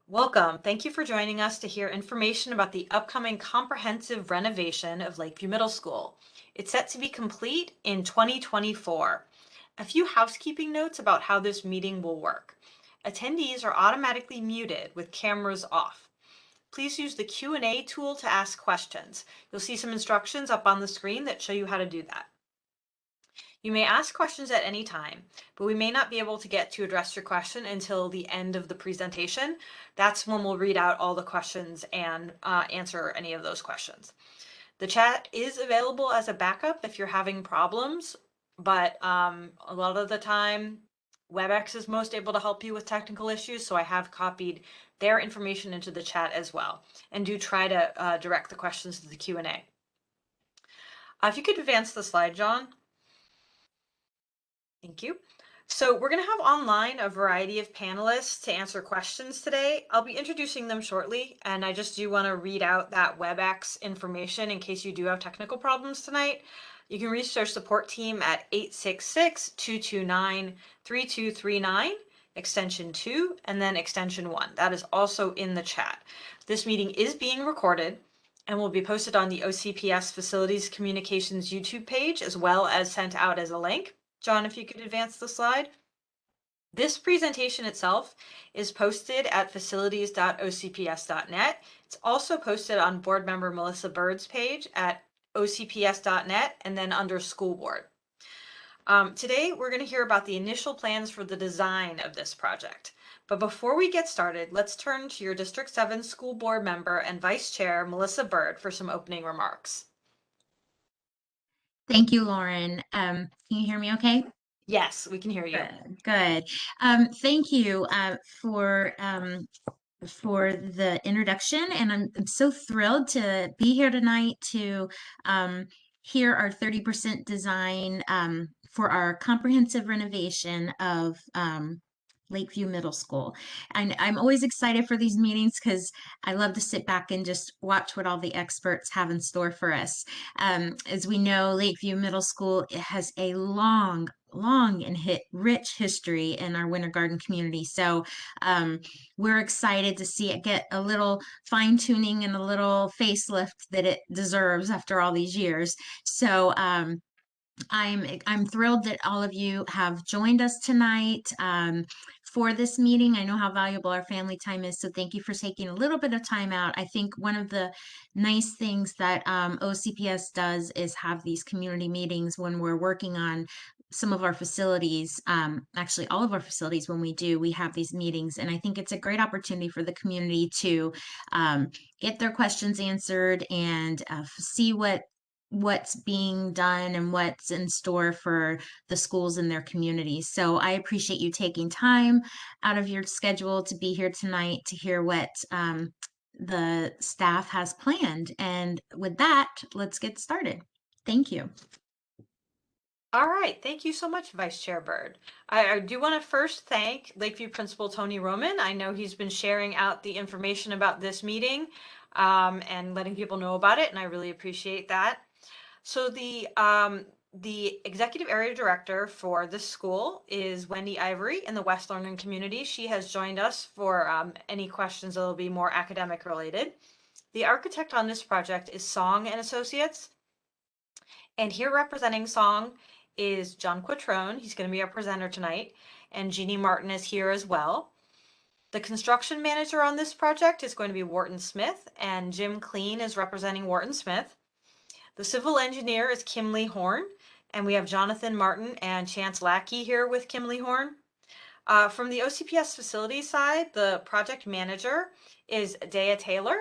Welcome. Thank you for joining us to hear information about the upcoming comprehensive renovation of Lakeview Middle School. It's set to be complete in 2024. A few housekeeping notes about how this meeting will work. Attendees are automatically muted with cameras off. Please use the Q&A tool to ask questions. You'll see some instructions up on the screen that show you how to do that. You may ask questions at any time, but we may not be able to get to address your question until the end of the presentation. That's when we'll read out all the questions and answer any of those questions. The chat is available as a backup if you're having problems, but a lot of the time, WebEx is most able to help you with technical issues, so I have copied their information into the chat as well. And do try to direct the questions to the Q&A. If you could advance the slide, John. Thank you. So we're going to have online a variety of panelists to answer questions today. I'll be introducing them shortly, and I just do want to read out that WebEx information in case you do have technical problems tonight. You can reach their support team at 866-229-3239, extension 2, and then extension 1. That is also in the chat. This meeting is being recorded and will be posted on the OCPS Facilities Communications YouTube page, as well as sent out as a link. John, if you could advance the slide. This presentation itself is posted at facilities.ocps.net. It's also posted on board member Melissa Bird's page at ocps.net and then under school board. Today, we're going to hear about the initial plans for the design of this project. But before we get started, let's turn to your District 7 school board member and vice chair, Melissa Bird, for some opening remarks. Thank you, Lauren. Can you hear me okay? Yes, we can hear you. Good. Thank you for the introduction, and I'm so thrilled to be here tonight to hear our 30% design for our comprehensive renovation of Lakeview Middle School. And I'm always excited for these meetings because I love to sit back and just watch what all the experts have in store for us. As we know, Lakeview Middle School has a long and rich history in our Winter Garden community. So we're excited to see it get a little fine tuning and a little facelift that it deserves after all these years. So I'm thrilled that all of you have joined us tonight for this meeting. I know how valuable our family time is, so thank you for taking a little bit of time out. I think one of the nice things that OCPS does is have these community meetings when we're working on some of our facilities, actually all of our facilities. When we have these meetings, and I think it's a great opportunity for the community to get their questions answered and see what's being done and what's in store for the schools in their communities. So I appreciate you taking time out of your schedule to be here tonight to hear what the staff has planned. And with that, let's get started. Thank you. All right, thank you so much, Vice Chair Bird. I do want to first thank Lakeview Principal Tony Roman. I know he's been sharing out the information about this meeting and letting people know about it, and I really appreciate that. So the Executive Area Director for this school is Wendy Ivory in the West Learning Community. She has joined us for any questions that will be more academic related. The architect on this project is Song and Associates. And here representing Song is John Quattrone. He's going to be our presenter tonight. And Jeannie Martin is here as well. The construction manager on this project is going to be Wharton Smith, and Jim Clean is representing Wharton Smith. The civil engineer is Kimley Horn, and we have Jonathan Martin and Chance Lackey here with Kimley Horn. From the OCPS facilities side, the project manager is Dea Taylor.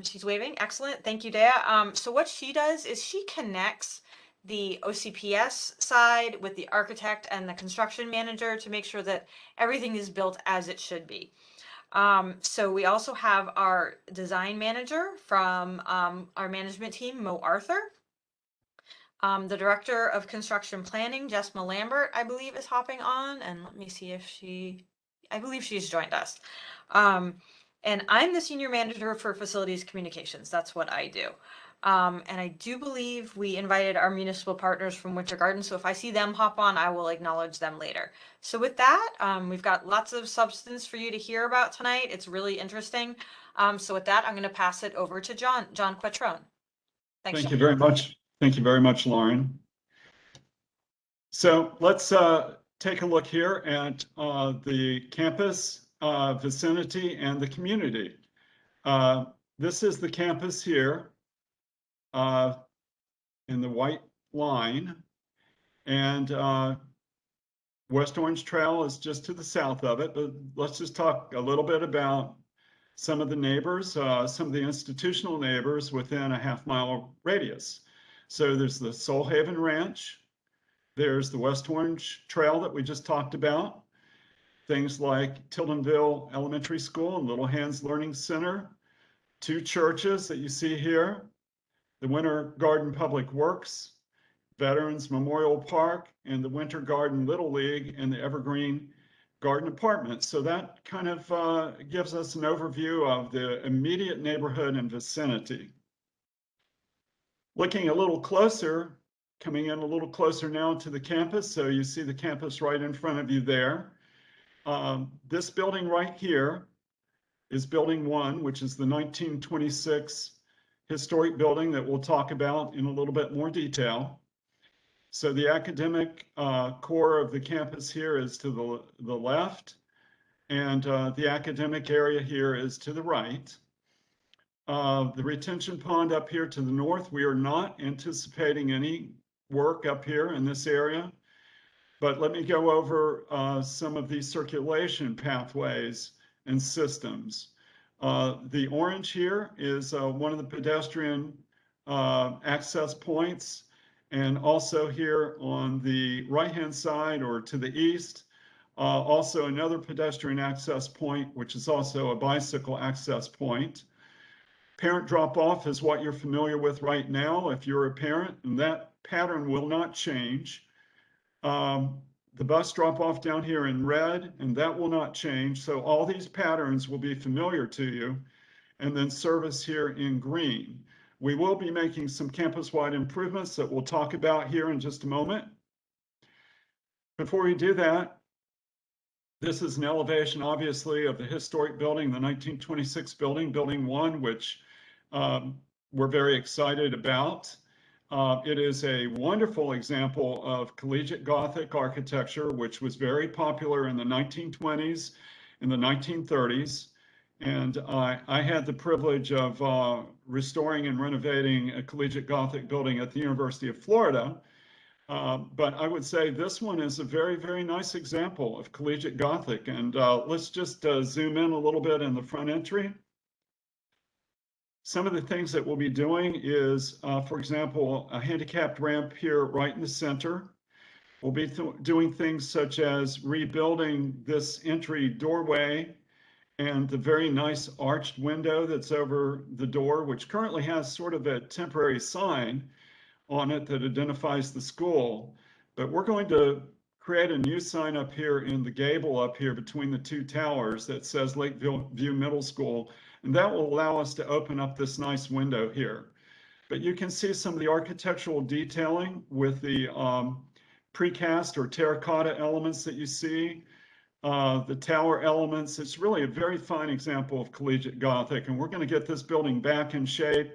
She's waving. Excellent. Thank you, Dea. So what she does is she connects the OCPS side with the architect and the construction manager to make sure that everything is built as it should be. So we also have our design manager from our management team, Mo Arthur. The director of construction planning, Jessma Lambert, I believe is hopping on, and let me see if I believe she's joined us. And I'm the senior manager for facilities communications. That's what I do. And I do believe we invited our municipal partners from Winter Garden. So if I see them hop on, I will acknowledge them later. So with that, we've got lots of substance for you to hear about tonight. It's really interesting. So with that, I'm going to pass it over to John Quattrone. Thanks, Thank John. you very much. Thank you very much, Lauren. So let's take a look here at the campus, vicinity, and the community. This is the campus here in the white line, and West Orange Trail is just to the south of it, but let's just talk a little bit about some of the neighbors, some of the institutional neighbors within a half-mile radius. So there's the Soul Haven Ranch, there's the West Orange Trail that we just talked about, things like Tildenville Elementary School and Little Hands Learning Center, 2 churches that you see here, the Winter Garden Public Works, Veterans Memorial Park, and the Winter Garden Little League and the Evergreen Garden Apartments. So that kind of gives us an overview of the immediate neighborhood and vicinity. Looking a little closer, coming in a little closer now to the campus. So you see the campus right in front of you there. This building right here is Building 1, which is the 1926 historic building that we'll talk about in a little bit more detail. So the academic core of the campus here is to the left, and the academic area here is to the right. The retention pond up here to the north, we are not anticipating any work up here in this area, but let me go over some of these circulation pathways and systems. The orange here is one of the pedestrian access points. And also here on the right-hand side or to the east, also another pedestrian access point, which is also a bicycle access point. Parent drop-off is what you're familiar with right now if you're a parent, and that pattern will not change. The bus drop-off down here in red, and that will not change. So all these patterns will be familiar to you, and then service here in green. We will be making some campus-wide improvements that we'll talk about here in just a moment. Before we do that, this is an elevation, obviously, of the historic building, the 1926 building, Building 1, which we're very excited about. It is a wonderful example of collegiate Gothic architecture, which was very popular in the 1920s and the 1930s. And I had the privilege of restoring and renovating a collegiate Gothic building at the University of Florida. But I would say this one is a very, very nice example of collegiate Gothic. And let's just zoom in a little bit in the front entry. Some of the things that we'll be doing is, for example, a handicapped ramp here right in the center. We'll be doing things such as rebuilding this entry doorway and the very nice arched window that's over the door, which currently has sort of a temporary sign on it that identifies the school. But we're going to create a new sign up here in the gable up here between the 2 towers that says Lakeview Middle School. And that will allow us to open up this nice window here. But you can see some of the architectural detailing with the precast or terracotta elements that you see, the tower elements. It's really a very fine example of collegiate Gothic, and we're going to get this building back in shape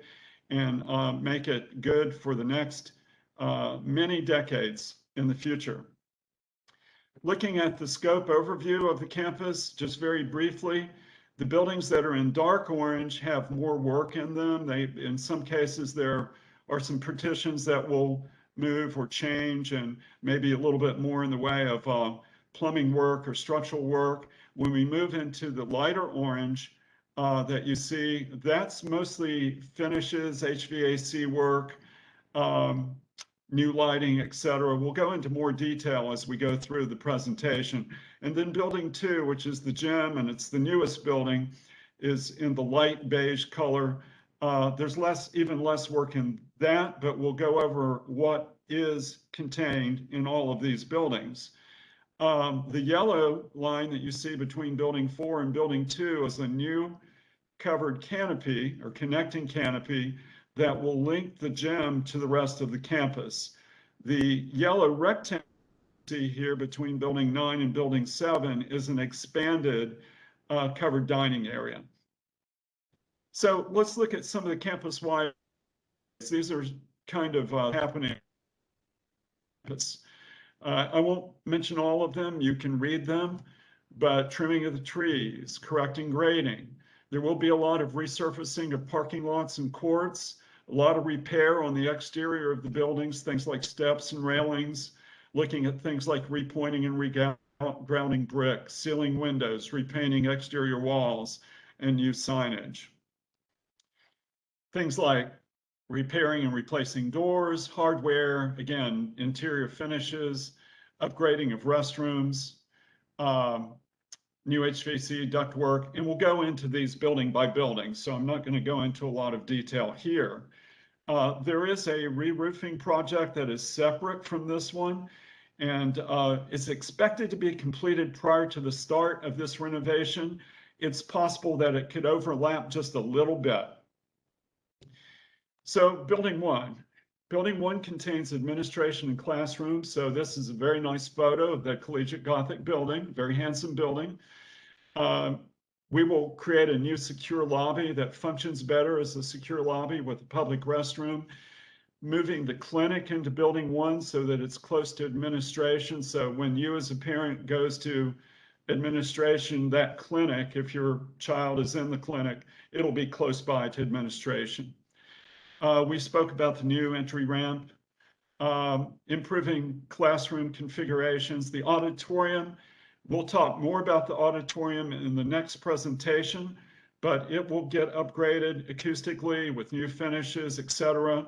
and make it good for the next many decades in the future. Looking at the scope overview of the campus, just very briefly, the buildings that are in dark orange have more work in them. In some cases, there are some partitions that will move or change and maybe a little bit more in the way of plumbing work or structural work. When we move into the lighter orange that you see, that's mostly finishes, HVAC work, new lighting, etc. We'll go into more detail as we go through the presentation. And then building 2, which is the gym, and it's the newest building, is in the light beige color. There's even less work in that, but we'll go over what is contained in all of these buildings. The yellow line that you see between building 4 and building 2 is a new covered canopy or connecting canopy that will link the gym to the rest of the campus. The yellow rectangle you see here between building 9 and building 7 is an expanded covered dining area. So let's look at some of the campus-wide. These are kind of happening. I won't mention all of them. You can read them, but trimming of the trees, correcting grading. There will be a lot of resurfacing of parking lots and courts, a lot of repair on the exterior of the buildings, things like steps and railings, looking at things like repointing and regrounding brick, sealing windows, repainting exterior walls, and new signage. Things like repairing and replacing doors, hardware, again, interior finishes, upgrading of restrooms, new HVAC ductwork, and we'll go into these building by building, so I'm not going to go into a lot of detail here. There is a re-roofing project that is separate from this one, and it's expected to be completed prior to the start of this renovation. It's possible that it could overlap just a little bit. So building one. Building 1 contains administration and classrooms. So this is a very nice photo of the Collegiate Gothic building, very handsome building. We will create a new secure lobby that functions better as a secure lobby with a public restroom, moving the clinic into building 1 so that it's close to administration. So when you as a parent goes to administration, that clinic, if your child is in the clinic, it'll be close by to administration. We spoke about the new entry ramp, improving classroom configurations, the auditorium. We'll talk more about the auditorium in the next presentation, but it will get upgraded acoustically with new finishes, etc.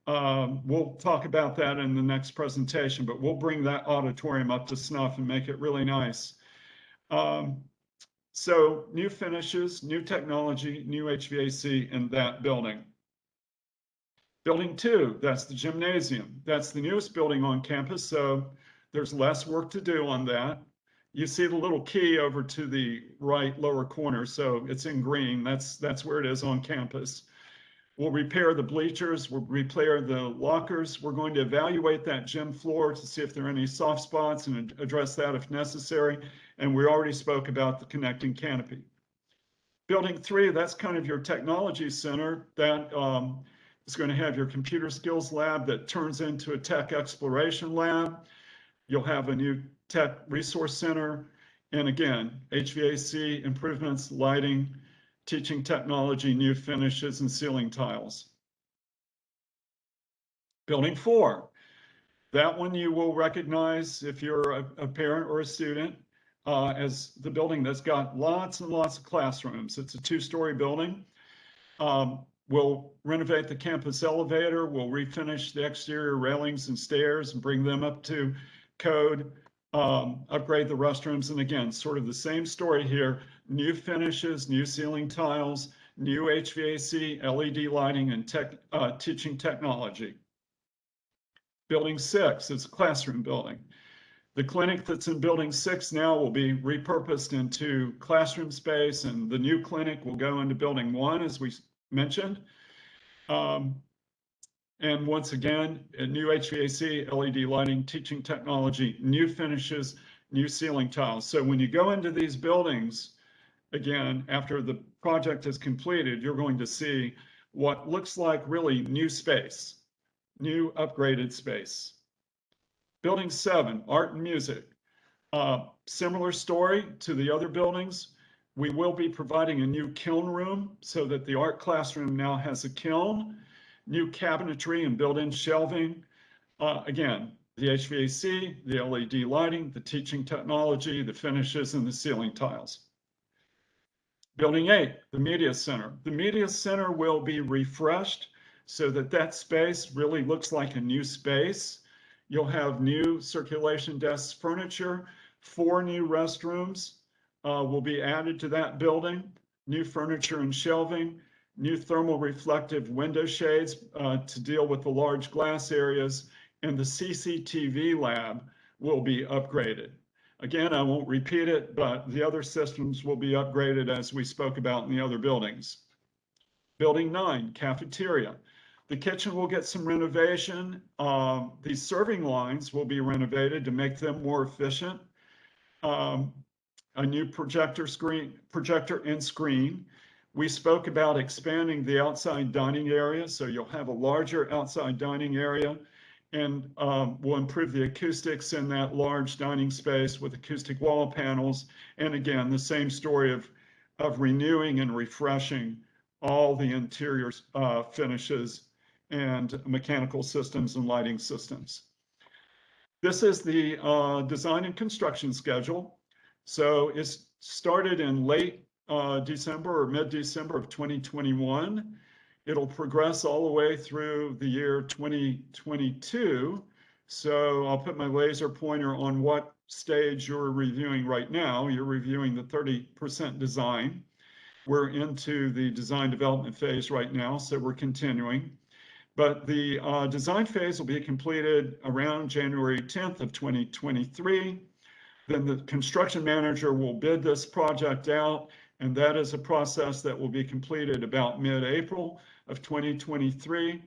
We'll talk about that in the next presentation, but we'll bring that auditorium up to snuff and make it really nice. So new finishes, new technology, new HVAC in that building. Building 2, that's the gymnasium. That's the newest building on campus, so there's less work to do on that. You see the little key over to the right lower corner, so it's in green. That's where it is on campus. We'll repair the bleachers, we'll repair the lockers. We're going to evaluate that gym floor to see if there are any soft spots and address that if necessary. And we already spoke about the connecting canopy. Building 3, that's kind of your technology center. That is going to have your computer skills lab that turns into a tech exploration lab. You'll have a new tech resource center. And again, HVAC improvements, lighting, teaching technology, new finishes, and ceiling tiles. Building 4, that one you will recognize if you're a parent or a student as the building that's got lots and lots of classrooms. It's a 2-story building. We'll renovate the campus elevator. We'll refinish the exterior railings and stairs and bring them up to code, upgrade the restrooms. And again, sort of the same story here, new finishes, new ceiling tiles, new HVAC, LED lighting, and teaching technology. Building 6 is a classroom building. The clinic that's in building 6 now will be repurposed into classroom space, and the new clinic will go into building 1, as we mentioned. And once again, a new HVAC, LED lighting, teaching technology, new finishes, new ceiling tiles. So when you go into these buildings, again, after the project is completed, you're going to see what looks like really new space, new upgraded space. Building 7, art and music. Similar story to the other buildings. We will be providing a new kiln room so that the art classroom now has a kiln, new cabinetry and built-in shelving. Again, the HVAC, the LED lighting, the teaching technology, the finishes, and the ceiling tiles. Building 8, the media center. The media center will be refreshed so that that space really looks like a new space. You'll have new circulation desks, furniture, 4 new restrooms will be added to that building, new furniture and shelving, new thermal reflective window shades to deal with the large glass areas, and the CCTV lab will be upgraded. Again, I won't repeat it, but the other systems will be upgraded as we spoke about in the other buildings. Building 9, cafeteria. The kitchen will get some renovation. These serving lines will be renovated to make them more efficient. A new projector and screen. We spoke about expanding the outside dining area, so you'll have a larger outside dining area, and we'll improve the acoustics in that large dining space with acoustic wall panels. And again, the same story of renewing and refreshing all the interior finishes and mechanical systems and lighting systems. This is the design and construction schedule. So it's started in late December or mid-December of 2021. It'll progress all the way through the year 2022. So I'll put my laser pointer on what stage you're reviewing right now. You're reviewing the 30% design. We're into the design development phase right now, so we're continuing. But the design phase will be completed around January 10th of 2023. Then the construction manager will bid this project out, and that is a process that will be completed about mid-April of 2023.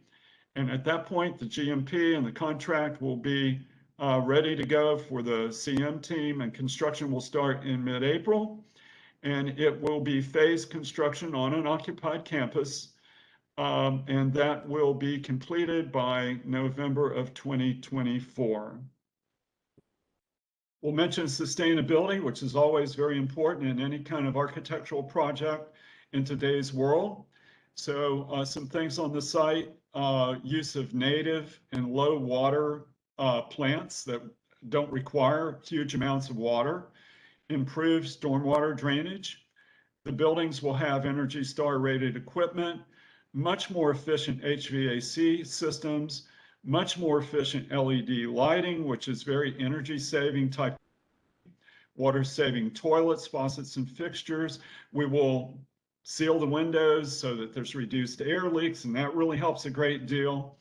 And at that point, the GMP and the contract will be ready to go for the CM team, and construction will start in mid-April. And it will be phased construction on an occupied campus, and that will be completed by November of 2024. We'll mention sustainability, which is always very important in any kind of architectural project in today's world. So some things on the site, use of native and low water plants that don't require huge amounts of water, improved stormwater drainage. The buildings will have Energy Star rated equipment, much more efficient HVAC systems, much more efficient LED lighting, which is very energy saving type, water saving toilets, faucets, and fixtures. We will seal the windows so that there's reduced air leaks, and that really helps a great deal.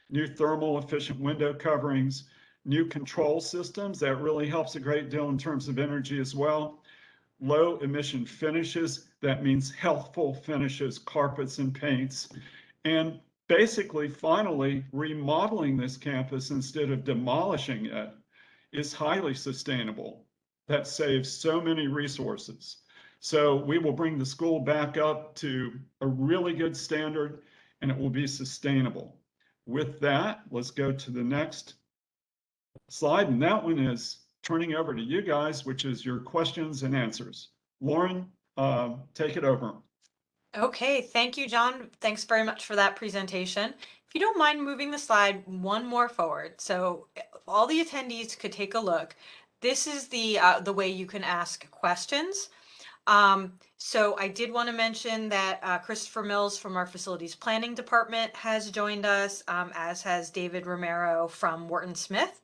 New thermal efficient window coverings, new control systems, that really helps a great deal in terms of energy as well. Low emission finishes, that means healthful finishes, carpets and paints. And basically, finally, remodeling this campus instead of demolishing it is highly sustainable. That saves so many resources. So we will bring the school back up to a really good standard, and it will be sustainable. With that, let's go to the next slide, and that one is turning over to you guys, which is your questions and answers. Lauren, take it over. Okay, thank you, John. Thanks very much for that presentation. If you don't mind moving the slide one more forward, so all the attendees could take a look. This is the way you can ask questions. So I did want to mention that Christopher Mills from our facilities planning department has joined us, as has David Romero from Wharton Smith.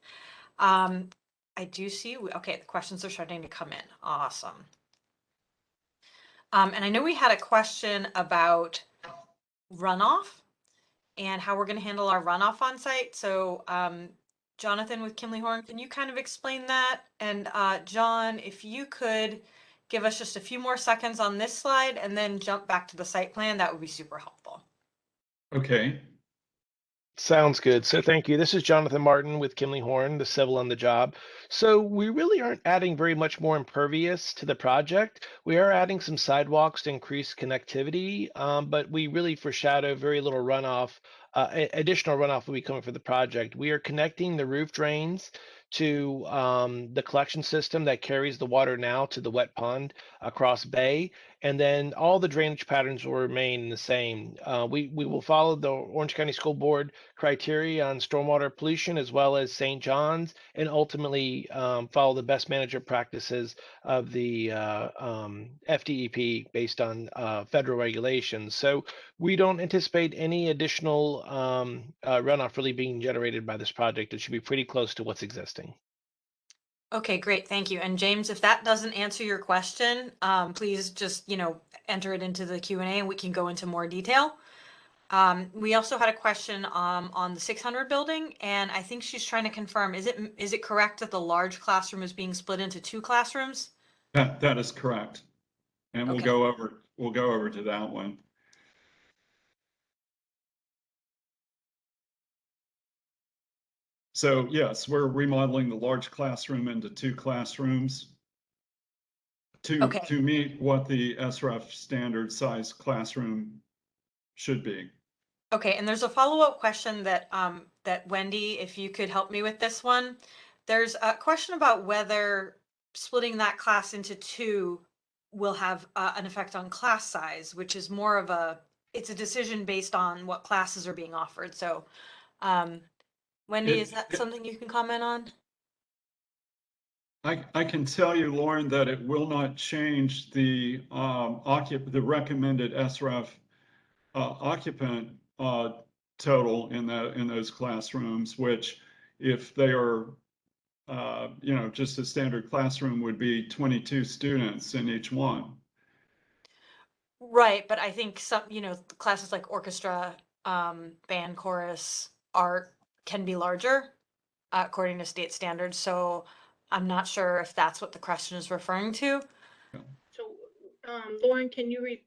I do see, okay, the questions are starting to come in. Awesome. And I know we had a question about runoff and how we're going to handle our runoff on site. So Jonathan with Kimley Horn, can you kind of explain that? And John, if you could give us just a few more seconds on this slide and then jump back to the site plan, that would be super helpful. Okay. Sounds good. So thank you. This is Jonathan Martin with Kimley Horn, the civil on the job. So we really aren't adding very much more impervious to the project. We are adding some sidewalks to increase connectivity, but we really foreshadow very little runoff. Additional runoff will be coming for the project. We are connecting the roof drains to the collection system that carries the water now to the wet pond across Bay. And then all the drainage patterns will remain the same. We will follow the Orange County School Board criteria on stormwater pollution as well as St. John's, and ultimately follow the best manager practices of the FDEP based on federal regulations. So we don't anticipate any additional runoff really being generated by this project. It should be pretty close to what's existing. Okay, great. Thank you. And James, if that doesn't answer your question, please just, enter it into the Q&A and we can go into more detail. We also had a question on the 600 building, and I think she's trying to confirm, is it correct that the large classroom is being split into 2 classrooms? That is correct. And Okay. we'll go over to that one. So yes, we're remodeling the large classroom into 2 classrooms Okay. to meet what the SRF standard size classroom should be. Okay, and there's a follow-up question that that Wendy, if you could help me with this one. There's a question about whether splitting that class into 2 will have an effect on class size, which is more of it's a decision based on what classes are being offered. So, Wendy, is that something you can comment on? I can tell you, Lauren, that it will not change the the recommended SRF occupant total in those classrooms, which if they are just a standard classroom would be 22 students in each one. Right, but I think some, classes like orchestra, band, chorus, art can be larger according to state standards. So I'm not sure if that's what the question is referring to. So, Lauren, can you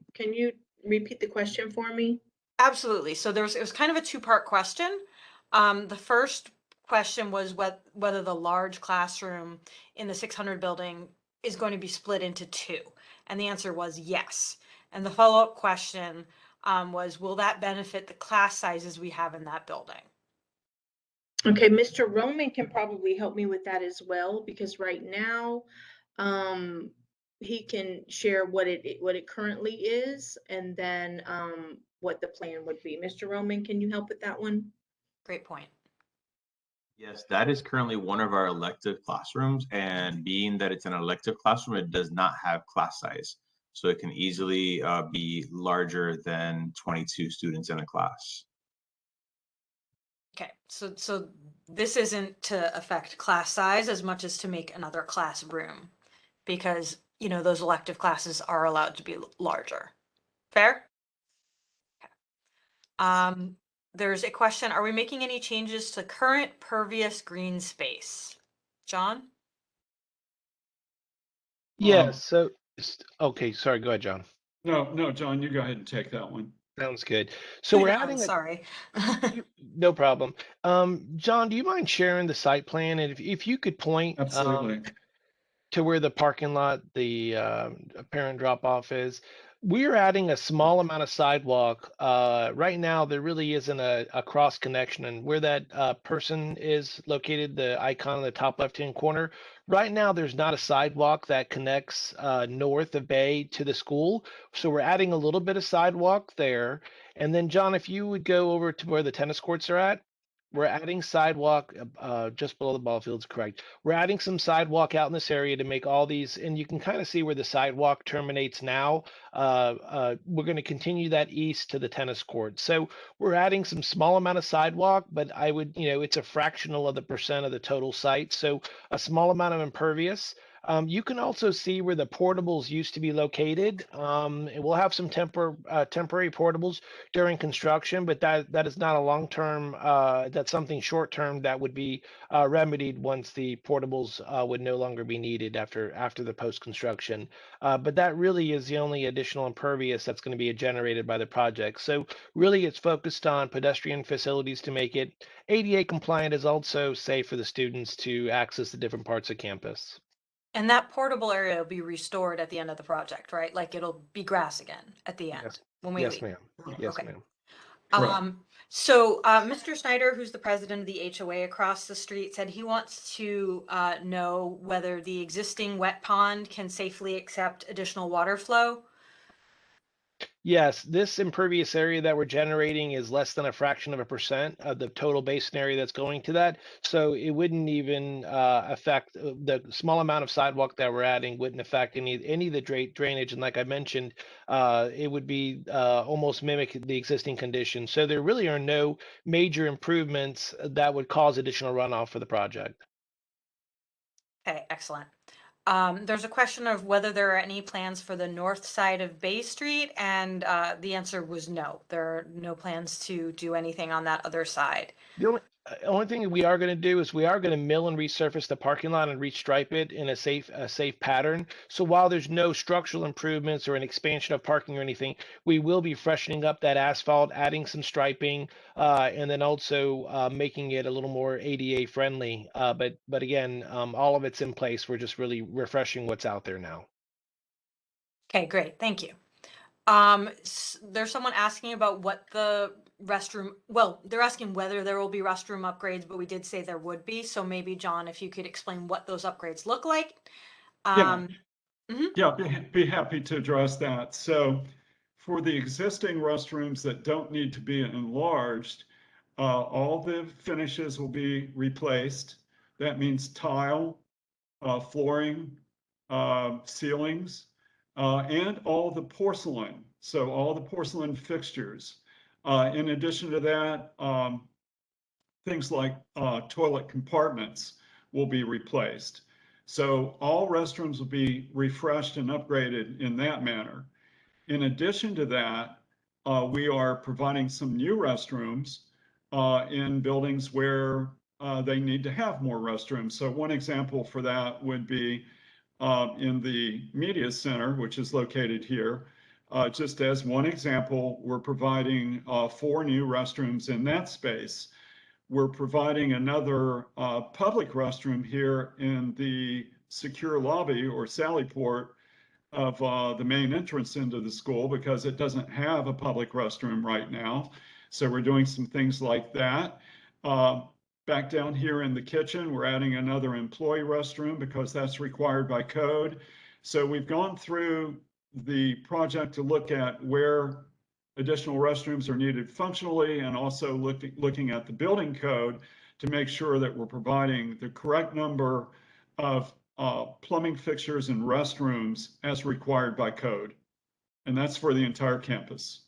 repeat the question for me? Absolutely. So it was kind of a two-part question. The first question was whether the large classroom in the 600 building is going to be split into 2, and the answer was yes. And the follow-up question was, will that benefit the class sizes we have in that building? Okay, Mr. Roman can probably help me with that as well, because right now, he can share what it currently is, and then what the plan would be. Mr. Roman, can you help with that one? Great point. Yes, that is currently one of our elective classrooms, and being that it's an elective classroom, it does not have class size. So it can easily be larger than 22 students in a class. Okay, so this isn't to affect class size as much as to make another classroom, because those elective classes are allowed to be larger. Fair? There's a question, are we making any changes to current pervious green space? John? Yes. So, okay. Sorry. Go ahead, John. No, John, you go ahead and take that one. Sounds good. So we're adding Sorry. no problem. John, do you mind sharing the site plan? And if you could point Absolutely. to where the parking lot, the parent drop off is. We're adding a small amount of sidewalk. Right now, there really isn't a cross connection, and where that person is located, the icon in the top left-hand corner. Right now, there's not a sidewalk that connects north of Bay to the school, so we're adding a little bit of sidewalk there. And then, John, if you would go over to where the tennis courts are at, we're adding sidewalk just below the ball fields, correct? We're adding some sidewalk out in this area to make all these, and you can kind of see where the sidewalk terminates now. We're going to continue that east to the tennis court. So we're adding some small amount of sidewalk, but I would, it's a fractional of the percent of the total site. So a small amount of impervious. You can also see where the portables used to be located. And we'll have some temporary portables during construction, but that is not a long-term, that's something short-term that would be remedied once the portables would no longer be needed after the post-construction. But that really is the only additional impervious that's going to be generated by the project. So really it's focused on pedestrian facilities to make it ADA compliant, is also safe for the students to access the different parts of campus. And that portable area will be restored at the end of the project, right? Like it'll be grass again at the end Yes. when we Yes, leave. ma'am. Yes, Okay. ma'am. Correct. So Mr. Snyder, who's the president of the HOA across the street, said he wants to know whether the existing wet pond can safely accept additional water flow. Yes, this impervious area that we're generating is less than a fraction of a percent of the total basin area that's going to that. So it wouldn't even affect the small amount of sidewalk that we're adding wouldn't affect any of the drainage. And like I mentioned, it would be almost mimic the existing conditions. So there really are no major improvements that would cause additional runoff for the project. Okay, excellent. There's a question of whether there are any plans for the north side of Bay Street, and the answer was no. There are no plans to do anything on that other side. Only thing we are going to do is we are going to mill and resurface the parking lot and restripe it in a safe pattern. So while there's no structural improvements or an expansion of parking or anything, we will be freshening up that asphalt, adding some striping, and then also making it a little more ADA friendly. But again, all of it's in place. We're just really refreshing what's out there now. Okay, great. Thank you. There's someone asking about what the restroom, well, they're asking whether there will be restroom upgrades, but we did say there would be. So maybe John, if you could explain what those upgrades look like. Yeah, Mhm. yeah, be happy to address that. So for the existing restrooms that don't need to be enlarged, all the finishes will be replaced. That means tile, flooring, ceilings, and all the porcelain. So all the porcelain fixtures. In addition to that, things like toilet compartments will be replaced. So all restrooms will be refreshed and upgraded in that manner. In addition to that, we are providing some new restrooms in buildings where they need to have more restrooms. So one example for that would be in the media center, which is located here. Just as one example, we're providing 4 new restrooms in that space. We're providing another public restroom here in the secure lobby or sally port of the main entrance into the school because it doesn't have a public restroom right now. So we're doing some things like that. Back down here in the kitchen, we're adding another employee restroom because that's required by code. So we've gone through the project to look at where additional restrooms are needed functionally and also looking at the building code to make sure that we're providing the correct number of plumbing fixtures and restrooms as required by code. And that's for the entire campus.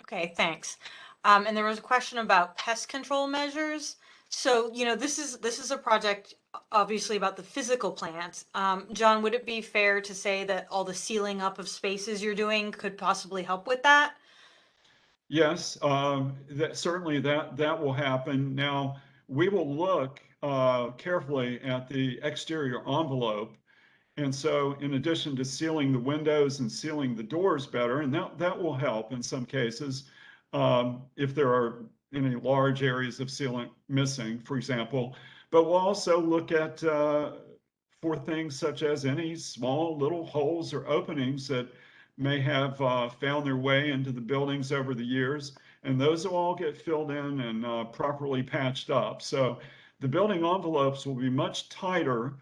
Okay, thanks. And there was a question about pest control measures. So, this is a project obviously about the physical plants. John, would it be fair to say that all the sealing up of spaces you're doing could possibly help with that? Yes, certainly that will happen. Now, we will look carefully at the exterior envelope. And so in addition to sealing the windows and sealing the doors better, and that will help in some cases, if there are any large areas of sealant missing, for example, but we'll also look at for things such as any small little holes or openings that may have found their way into the buildings over the years, and those will all get filled in and properly patched up. So the building envelopes will be much tighter,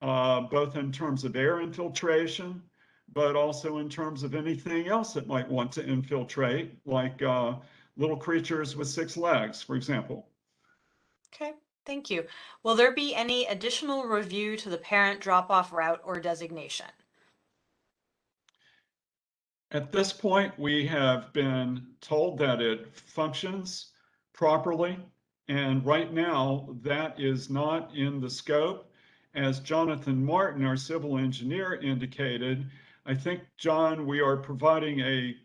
both in terms of air infiltration, but also in terms of anything else that might want to infiltrate, like little creatures with 6 legs, for example. Okay, thank you. Will there be any additional review to the parent drop-off route or designation? At this point, we have been told that it functions properly. And right now, that is not in the scope. As Jonathan Martin, our civil engineer, indicated, I think, John, we are providing a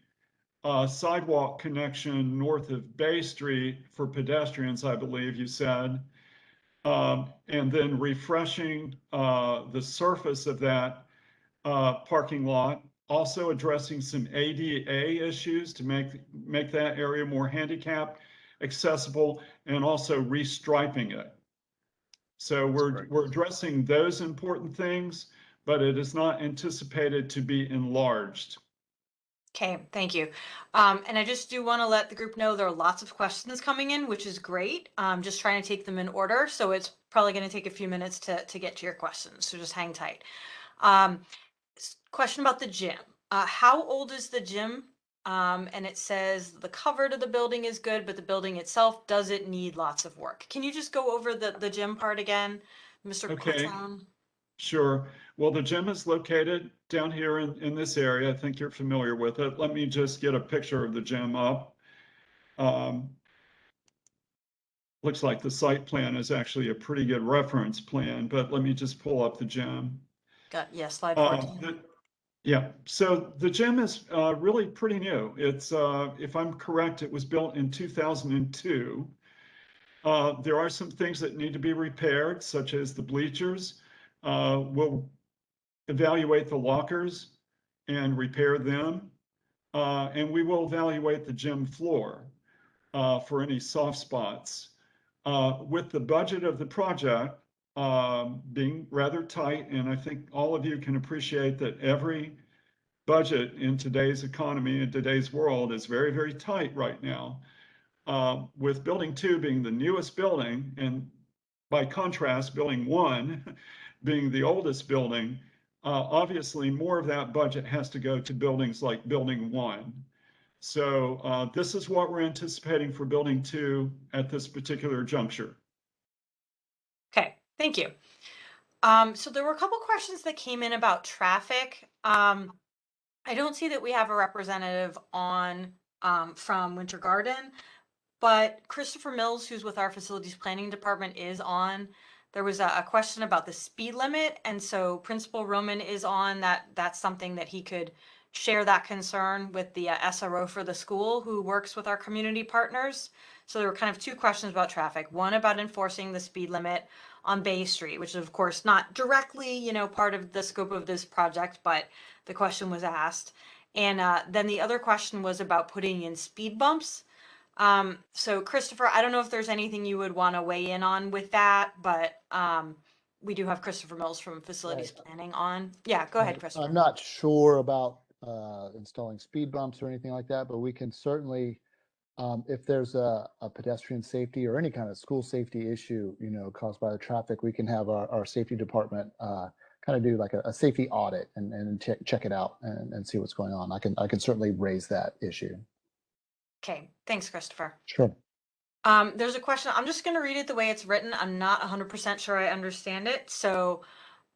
sidewalk connection north of Bay Street for pedestrians, I believe you said, and then refreshing the surface of that parking lot, also addressing some ADA issues to make that area more handicap accessible, and also restriping it. So we're addressing those important things, but it is not anticipated to be enlarged. Okay, thank you. And I just do want to let the group know there are lots of questions coming in, which is great. Just trying to take them in order. So it's probably going to take a few minutes to get to your questions. So just hang tight. Question about the gym. How old is the gym? And it says the cover to the building is good, but the building itself, does it need lots of work? Can you just go over the gym part again, Mr. Okay. Corton? Sure. Well, the gym is located down here in this area. I think you're familiar with it. Let me just get a picture of the gym up. Looks like the site plan is actually a pretty good reference plan, but let me just pull up the gym. Yeah, slide 14. Yeah, so the gym is really pretty new. It's, if I'm correct, it was built in 2002. There are some things that need to be repaired, such as the bleachers. We'll evaluate the lockers and repair them. And we will evaluate the gym floor for any soft spots. With the budget of the project being rather tight, and I think all of you can appreciate that every budget in today's economy, in today's world, is very, very tight right now. With Building 2 being the newest building, and by contrast, Building 1 being the oldest building, obviously more of that budget has to go to buildings like Building 1. So this is what we're anticipating for Building 2 at this particular juncture. Okay, thank you. So there were a couple questions that came in about traffic. I don't see that we have a representative on from Winter Garden, but Christopher Mills, who's with our facilities planning department, is on. There was a question about the speed limit, and so Principal Roman is on. That's something that he could share that concern with the SRO for the school who works with our community partners. So there were kind of two questions about traffic. One about enforcing the speed limit on Bay Street, which is of course not directly, part of the scope of this project, but the question was asked. And then the other question was about putting in speed bumps. So Christopher, I don't know if there's anything you would want to weigh in on with that, but we do have Christopher Mills from facilities planning on. Yeah, go ahead, Christopher. I'm not sure about installing speed bumps or anything like that, but we can certainly, if there's a pedestrian safety or any kind of school safety issue, caused by the traffic, we can have our safety department kind of do like a safety audit and check it out and see what's going on. I can certainly raise that issue. Okay, thanks, Christopher. Sure. There's a question. I'm just going to read it the way it's written. I'm not 100% sure I understand it. So,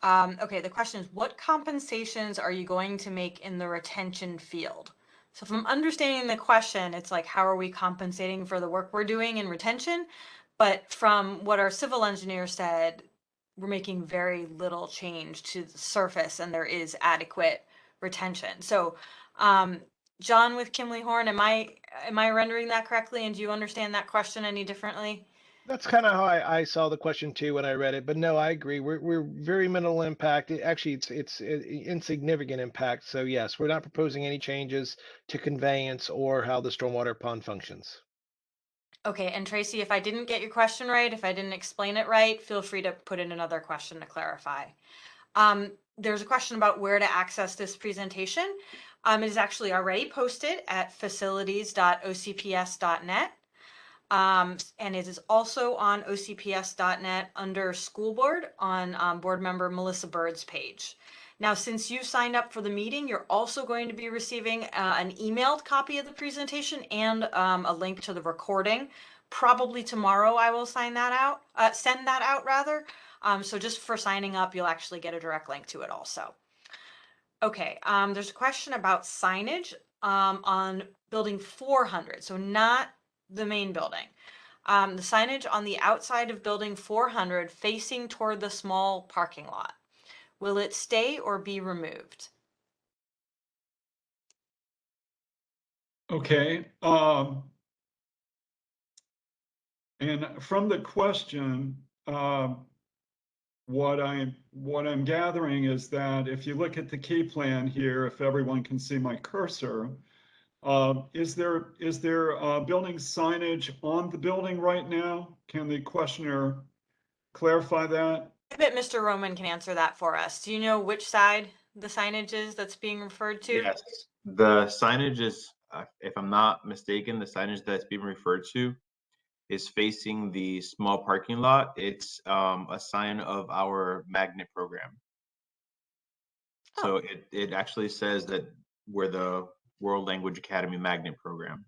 okay, the question is, what compensations are you going to make in the retention field? So if I'm understanding the question, it's like, how are we compensating for the work we're doing in retention? But from what our civil engineer said, we're making very little change to the surface and there is adequate retention. So, John with Kimley Horn, am I rendering that correctly? And do you understand that question any differently? That's kind of how I saw the question too when I read it. But no, I agree. We're very minimal impact. It's insignificant impact. So yes, we're not proposing any changes to conveyance or how the stormwater pond functions. Okay, and Tracy, if I didn't get your question right, if I didn't explain it right, feel free to put in another question to clarify. There's a question about where to access this presentation. It is actually already posted at facilities.ocps.net. And it is also on ocps.net under school board on board member Melissa Bird's page. Now, since you signed up for the meeting, you're also going to be receiving an emailed copy of the presentation and a link to the recording. Probably tomorrow I will send that out rather. So just for signing up, you'll actually get a direct link to it also. Okay, there's a question about signage on building 400, so not the main building. The signage on the outside of building 400 facing toward the small parking lot. Will it stay or be removed? Okay. And from the question, what I'm gathering is that if you look at the key plan here, if everyone can see my cursor, is there building signage on the building right now? Can the questioner clarify that? I bet Mr. Roman can answer that for us. Do you know which side the signage is that's being referred to? Yes, the signage is, if I'm not mistaken, the signage that's being referred to is facing the small parking lot. It's a sign of our magnet program. So it actually says that we're the World Language Academy magnet program.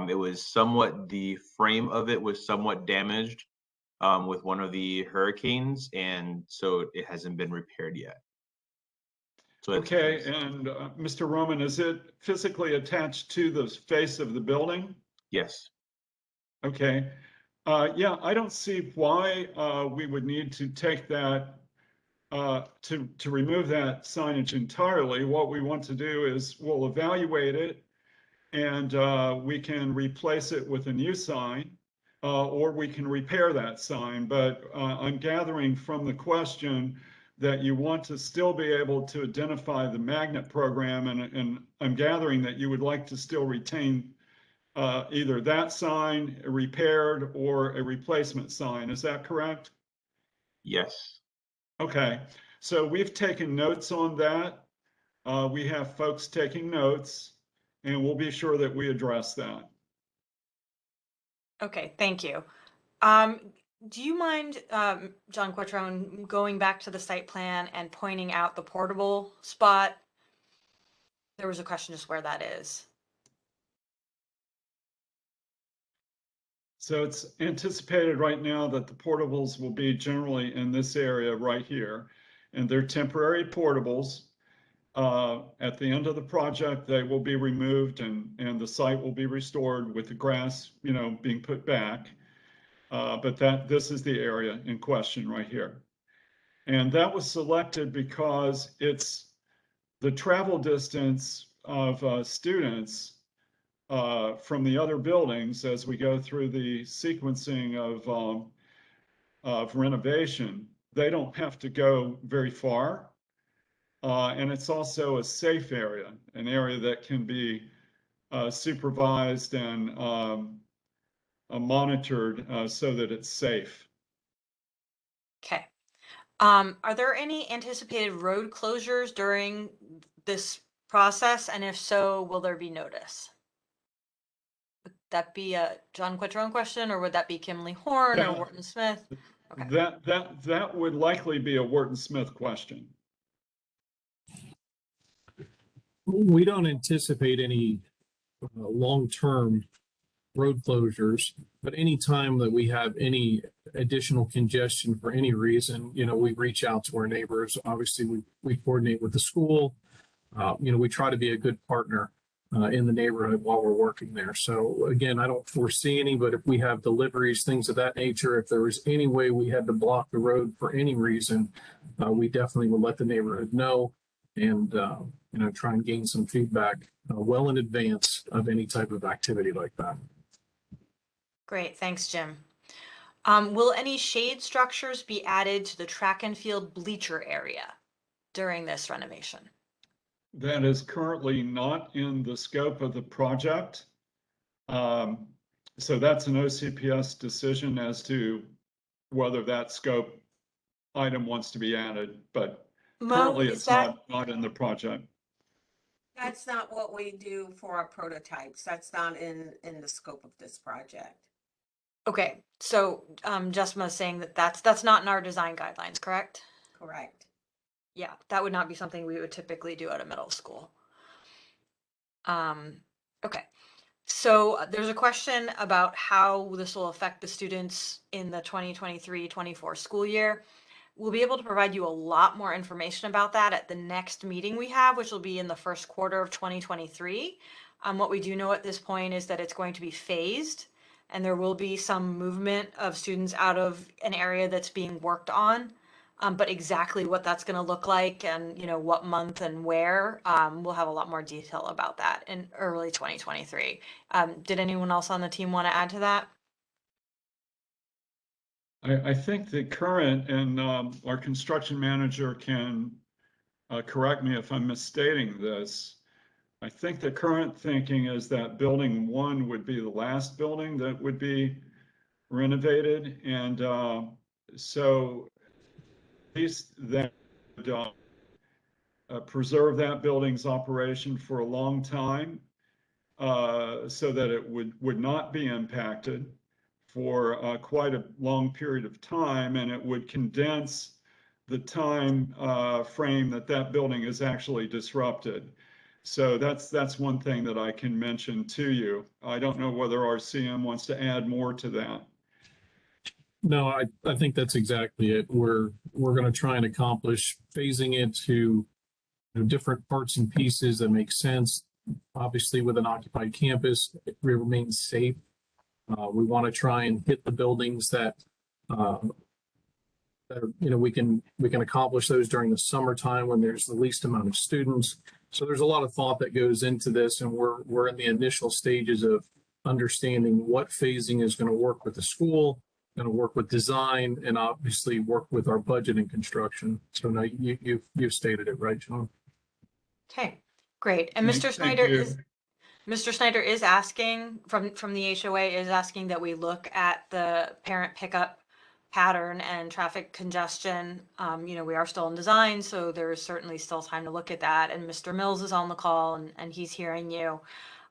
It was somewhat, the frame of it was somewhat damaged with one of the hurricanes, and so it hasn't been repaired yet. So okay, and Mr. Roman, is it physically attached to the face of the building? Yes. Okay. Yeah, I don't see why we would need to take that to remove that signage entirely. What we want to do is we'll evaluate it and we can replace it with a new sign. or we can repair that sign. But I'm gathering from the question that you want to still be able to identify the magnet program, and I'm gathering that you would like to still retain either that sign repaired or a replacement sign. Is that correct? Yes. Okay, so we've taken notes on that. We have folks taking notes, and we'll be sure that we address that. Okay, thank you. Do you mind, John Quattrone, going back to the site plan and pointing out the portable spot? There was a question just where that is. So it's anticipated right now that the portables will be generally in this area right here, and they're temporary portables. At the end of the project, they will be removed and the site will be restored with the grass, being put back. But this is the area in question right here. And that was selected because it's the travel distance of students from the other buildings as we go through the sequencing of renovation. They don't have to go very far. And it's also a safe area, an area that can be supervised and monitored so that it's safe. Okay. Are there any anticipated road closures during this process? And if so, will there be notice? Would that be a John Quattrone question, or would that be Kimley Horn or Yeah. Wharton Smith? Okay. That would likely be a Wharton Smith question. We don't anticipate any long-term road closures, but anytime that we have any additional congestion for any reason, we reach out to our neighbors. Obviously, we coordinate with the school. We try to be a good partner in the neighborhood while we're working there. So again, I don't foresee any, but if we have deliveries, things of that nature, if there was any way we had to block the road for any reason, we definitely would let the neighborhood know and try and gain some feedback well in advance of any type of activity like that. Great, thanks, Jim. Will any shade structures be added to the track and field bleacher area during this renovation? That is currently not in the scope of the project. So that's an OCPS decision as to whether that scope item wants to be added, but currently it's not in the project. That's not what we do for our prototypes. That's not in the scope of this project. Okay, so Jessima is saying that that's not in our design guidelines, correct? Correct. Yeah, that would not be something we would typically do at a middle school. Okay, so there's a question about how this will affect the students in the 2023-24 school year. We'll be able to provide you a lot more information about that at the next meeting we have, which will be in the first quarter of 2023. What we do know at this point is that it's going to be phased, and there will be some movement of students out of an area that's being worked on. But exactly what that's going to look like and, what month and where, we'll have a lot more detail about that in early 2023. Did anyone else on the team want to add to that? I think the current, and our construction manager can correct me if I'm misstating this. I think the current thinking is that building 1 would be the last building that would be renovated. And so at least that would preserve that building's operation for a long time so that it would not be impacted for quite a long period of time, and it would condense the time frame that building is actually disrupted. So that's one thing that I can mention to you. I don't know whether our CM wants to add more to that. No, I think that's exactly it. We're going to try and accomplish phasing it to different parts and pieces that make sense. Obviously, with an occupied campus, it remains safe. We want to try and hit the buildings that we can accomplish those during the summertime when there's the least amount of students. So there's a lot of thought that goes into this, and we're in the initial stages of understanding what phasing is going to work with the school, going to work with design, and obviously work with our budget and construction. So now you've stated it right, John. Okay, great. And Thank you. Mr. Snyder is asking from the HOA is asking that we look at the parent pickup pattern and traffic congestion. We are still in design, so there's certainly still time to look at that. And Mr. Mills is on the call and he's hearing you.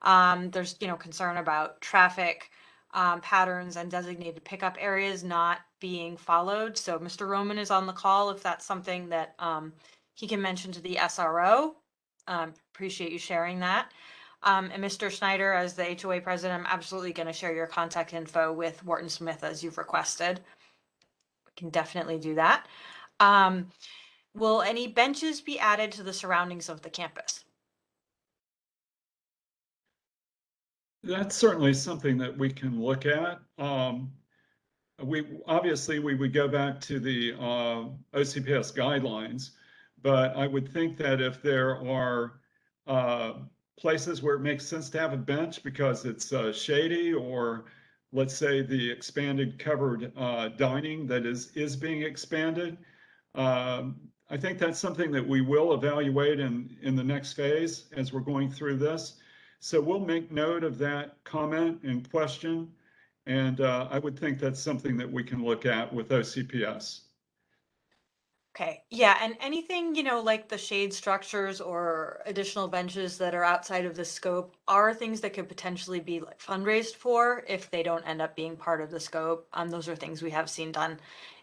There's, concern about traffic patterns and designated pickup areas not being followed. So Mr. Roman is on the call if that's something that he can mention to the SRO. Appreciate you sharing that. And Mr. Snyder, as the HOA president, I'm absolutely going to share your contact info with Wharton Smith as you've requested. We can definitely do that. Will any benches be added to the surroundings of the campus? That's certainly something that we can look at. We would go back to the OCPS guidelines, but I would think that if there are places where it makes sense to have a bench because it's shady, or let's say the expanded covered dining that is being expanded, I think that's something that we will evaluate in the next phase as we're going through this. So we'll make note of that comment and question. And I would think that's something that we can look at with OCPS. Okay, yeah, and anything, like the shade structures or additional benches that are outside of the scope are things that could potentially be like fundraised for if they don't end up being part of the scope. Those are things we have seen done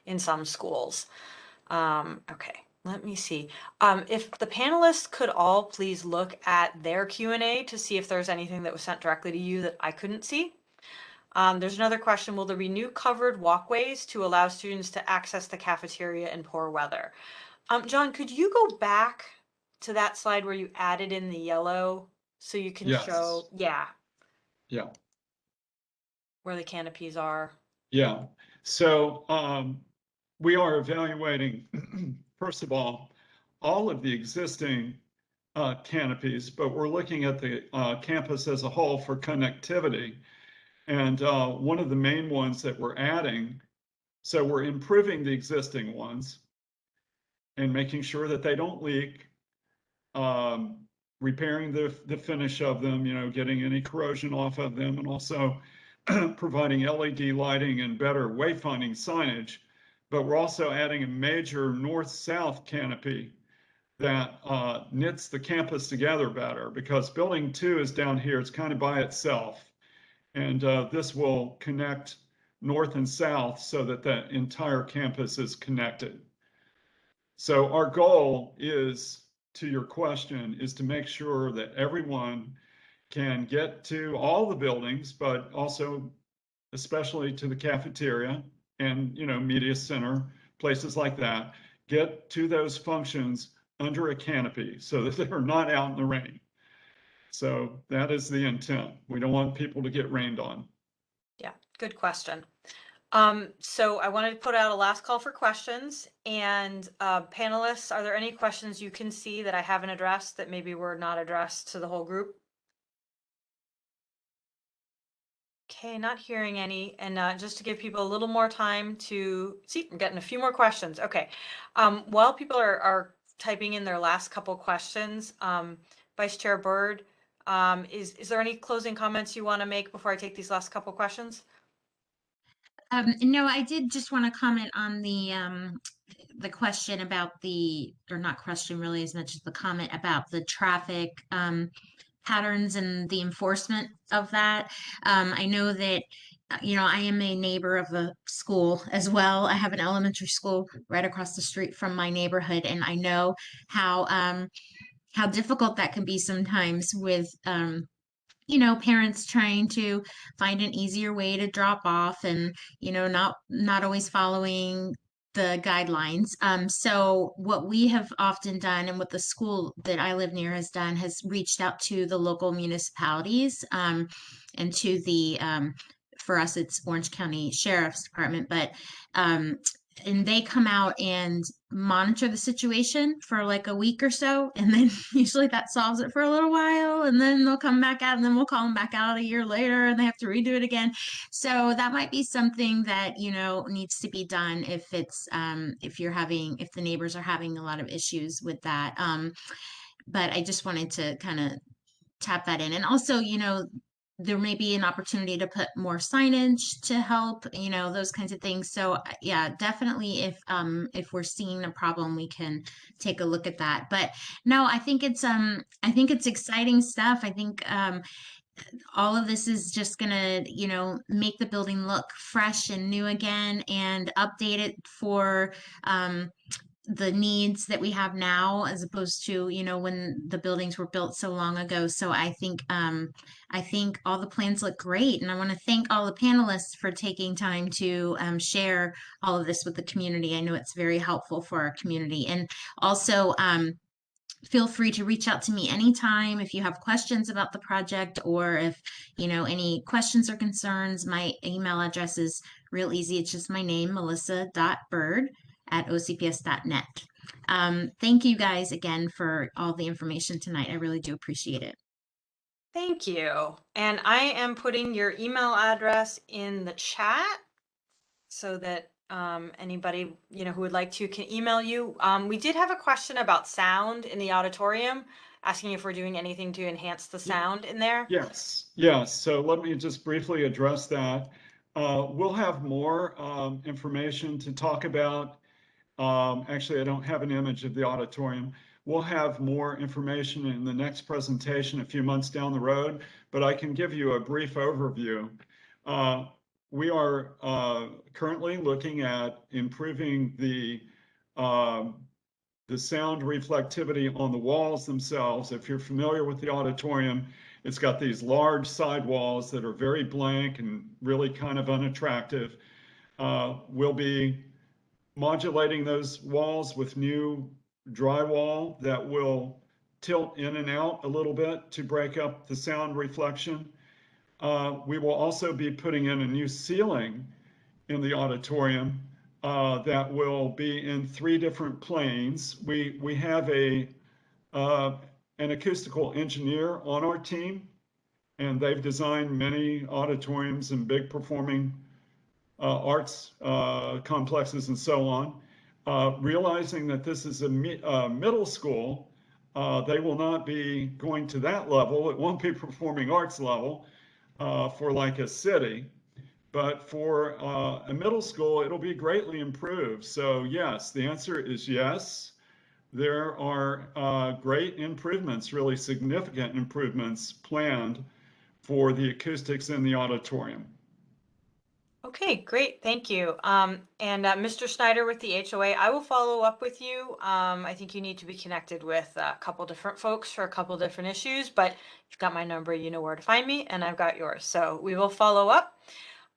in some schools. Okay, let me see. If the panelists could all please look at their Q&A to see if there's anything that was sent directly to you that I couldn't see. There's another question. Will there be new covered walkways to allow students to access the cafeteria in poor weather? John, could you go back to that slide where you added in the yellow so you can show, Yeah. Where the canopies are? Yeah. So we are evaluating, first of all of the existing canopies, but we're looking at the campus as a whole for connectivity. And one of the main ones that we're adding, so we're improving the existing ones and making sure that they don't leak, repairing the finish of them, getting any corrosion off of them, and also providing LED lighting and better wayfinding signage. But we're also adding a major north-south canopy that knits the campus together better, because building 2 is down here, it's kind of by itself. And this will connect north and south so that the entire campus is connected. So our goal is, to your question, is to make sure that everyone can get to all the buildings, but also especially to the cafeteria and, media center, places like that, get to those functions under a canopy so that they're not out in the rain. So that is the intent. We don't want people to get rained on. Yeah, good question. So I wanted to put out a last call for questions, and panelists, are there any questions you can see that I haven't addressed that maybe were not addressed to the whole group? Okay, not hearing any. And just to give people a little more time to see, I'm getting a few more questions. Okay. While people are typing in their last couple questions, Vice Chair Byrd, is there any closing comments you want to make before I take these last couple questions? No, I did just want to comment on the question about or not question really as much as the comment about the traffic patterns and the enforcement of that. I know that, I am a neighbor of a school as well. I have an elementary school right across the street from my neighborhood, and I know how difficult that can be sometimes with parents trying to find an easier way to drop off and not always following the guidelines. So what we have often done, and what the school that I live near has done, has reached out to the local municipalities and to the for us it's Orange County Sheriff's Department, but and they come out and monitor the situation for like a week or so, and then usually that solves it for a little while, and then they'll come back out, and then we'll call them back out a year later, and they have to redo it again. So that might be something that, you know, needs to be done if it's if the neighbors are having a lot of issues with that. But I just wanted to kind of tap that in. And also, you know, there may be an opportunity to put more signage to help, you know, those kinds of things. So yeah, definitely if we're seeing a problem, we can take a look at that. But no, I think it's exciting stuff. I think all of this is just gonna, you know, make the building look fresh and new again, and update it for the needs that we have now, as opposed to, you know, when the buildings were built so long ago. So I think all the plans look great, and I want to thank all the panelists for taking time to share all of this with the community. I know it's very helpful for our community. And also feel free to reach out to me anytime if you have questions about the project, or if, you know, any questions or concerns. My email address is real easy. It's just my name, melissa.bird@ocps.net. Thank you guys again for all the information tonight. I really do appreciate it. Thank you. And I am putting your email address in the chat so that anybody, you know, who would like to can email you. We did have a question about sound in the auditorium, asking if we're doing anything to enhance the sound in there. Yes, yes. So let me just briefly address that. We'll have more information to talk about. Actually, I don't have an image of the auditorium. We'll have more information in the next presentation a few months down the road, but I can give you a brief overview. We are currently looking at improving the sound reflectivity on the walls themselves. If you're familiar with the auditorium, it's got these large side walls that are very blank and really kind of unattractive. We'll be modulating those walls with new drywall that will tilt in and out a little bit to break up the sound reflection. We will also be putting in a new ceiling in the auditorium that will be in 3 different planes. We have an acoustical engineer on our team, and they've designed many auditoriums and big performing arts complexes and so on. Realizing that this is a middle school, they will not be going to that level. It won't be performing arts level for like a city. But for a middle school, it'll be greatly improved. So yes, the answer is yes. There are great improvements, really significant improvements planned for the acoustics in the auditorium. Okay, great. Thank you. And Mr. Snyder with the HOA, I will follow up with you. I think you need to be connected with a couple different folks for a couple different issues, but you've got my number, you know where to find me, and I've got yours. So we will follow up.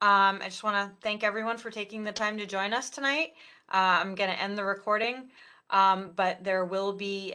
I just want to thank everyone for taking the time to join us tonight. I'm going to end the recording, but there will be